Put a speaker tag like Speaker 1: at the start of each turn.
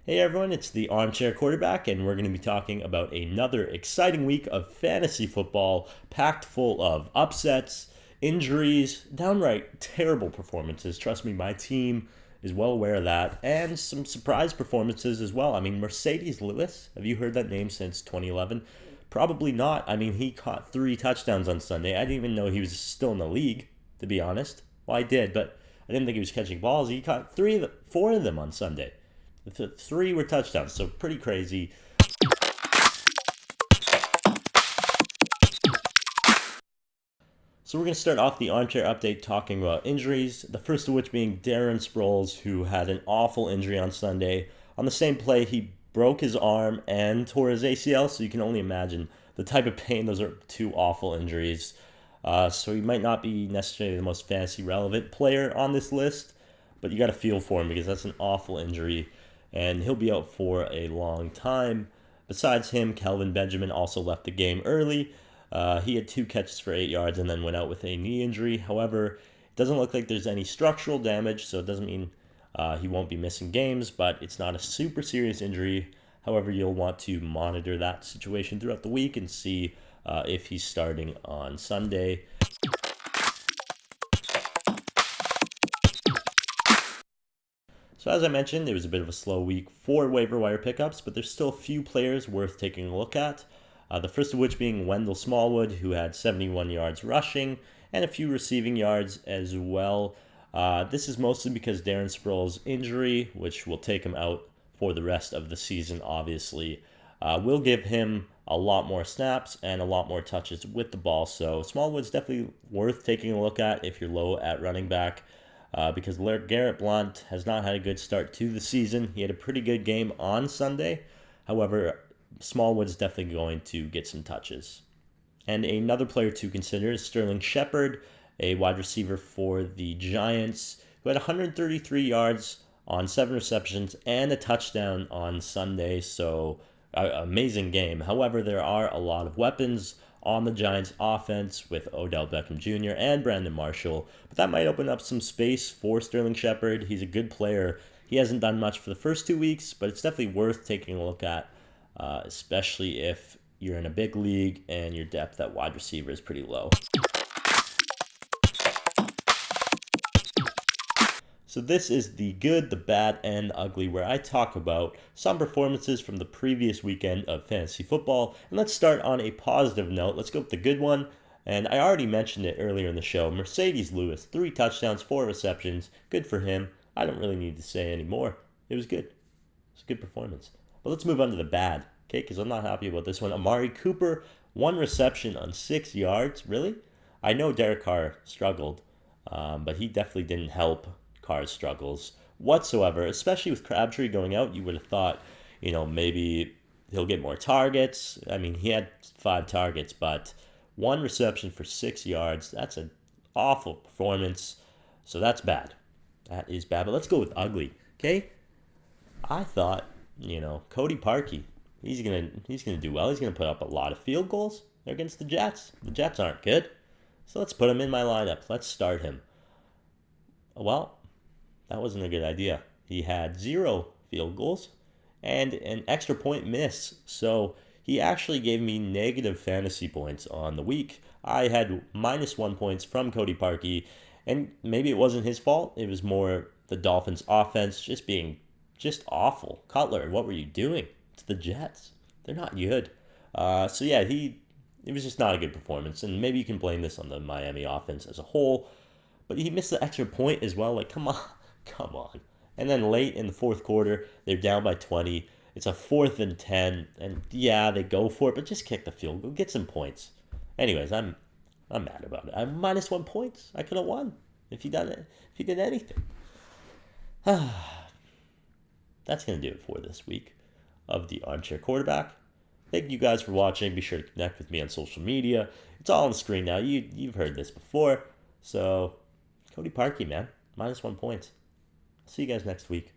Speaker 1: Hey everyone, it's the Armchair Quarterback, and we're going to be talking about another exciting week of fantasy football packed full of upsets, injuries, downright terrible performances. Trust me, my team is well aware of that, and some surprise performances as well. I mean, Mercedes Lewis, have you heard that name since 2011? Probably not. I mean, he caught 3 touchdowns on Sunday. I didn't even know he was still in the league, to be honest. Well, I did, but I didn't think he was catching balls. He caught 4 of them on Sunday. The 3 were touchdowns, so pretty crazy. So we're going to start off the armchair update talking about injuries. The first of which being Darren Sproles, who had an awful injury on Sunday. On the same play, he broke his arm and tore his ACL, so you can only imagine the type of pain. Those are 2 awful injuries. So he might not be necessarily the most fantasy relevant player on this list, but you got to feel for him because that's an awful injury, and he'll be out for a long time. Besides him, Kelvin Benjamin also left the game early. He had 2 catches for 8 yards and then went out with a knee injury. However, it doesn't look like there's any structural damage, so it doesn't mean he won't be missing games, but it's not a super serious injury. However, you'll want to monitor that situation throughout the week and see if he's starting on Sunday. So as I mentioned, it was a bit of a slow week for waiver wire pickups, but there's still a few players worth taking a look at. The first of which being Wendell Smallwood, who had 71 yards rushing and a few receiving yards as well. This is mostly because Darren Sproles' injury, which will take him out for the rest of the season, obviously, will give him a lot more snaps and a lot more touches with the ball. So Smallwood's definitely worth taking a look at if you're low at running back. Because Garrett Blount has not had a good start to the season. He had a pretty good game on Sunday. However, Smallwood's definitely going to get some touches. And another player to consider is Sterling Shepard, a wide receiver for the Giants, who had 133 yards on 7 receptions and a touchdown on Sunday. So, amazing game. However, there are a lot of weapons on the Giants offense with Odell Beckham Jr. and Brandon Marshall, but that might open up some space for Sterling Shepard. He's a good player. He hasn't done much for the first 2 weeks, but it's definitely worth taking a look at, especially if you're in a big league and your depth at wide receiver is pretty low. So this is the good, the bad, and the ugly, where I talk about some performances from the previous weekend of fantasy football. And let's start on a positive note. Let's go with the good one. And I already mentioned it earlier in the show. Mercedes Lewis, 3 touchdowns, 4 receptions. Good for him. I don't really need to say any more. It was good. It was a good performance. But let's move on to the bad, okay? Because I'm not happy about this one. Amari Cooper, 1 reception on 6 yards. Really? I know Derek Carr struggled, but he definitely didn't help Carr's struggles whatsoever, especially with Crabtree going out. You would have thought, maybe he'll get more targets. I mean, he had 5 targets, but 1 reception for 6 yards. That's an awful performance. So that's bad. That is bad. But let's go with ugly, okay? I thought, Cody Parkey, he's gonna do well. He's gonna put up a lot of field goals. They're against the Jets. The Jets aren't good. So let's put him in my lineup. Let's start him. Well, that wasn't a good idea. He had 0 field goals and an extra point miss. So he actually gave me negative fantasy points on the week. I had -1 points from Cody Parkey, and maybe it wasn't his fault. It was more the Dolphins' offense just being just awful. Cutler, what were you doing? It's the Jets. They're not good. So yeah, it was just not a good performance, and maybe you can blame this on the Miami offense as a whole. But he missed the extra point as well. Like, come on. Come on. And then late in the fourth quarter, they're down by 20. It's a 4th and 10. And yeah, they go for it, but just kick the field goal. Get some points. Anyways, I'm mad about it. I'm -1 points. I could have won if he did anything. That's going to do it for this week of the Armchair Quarterback. Thank you guys for watching. Be sure to connect with me on social media. It's all on the screen now. You've heard this before. So, Cody Parkey, man. -1 points. See you guys next week.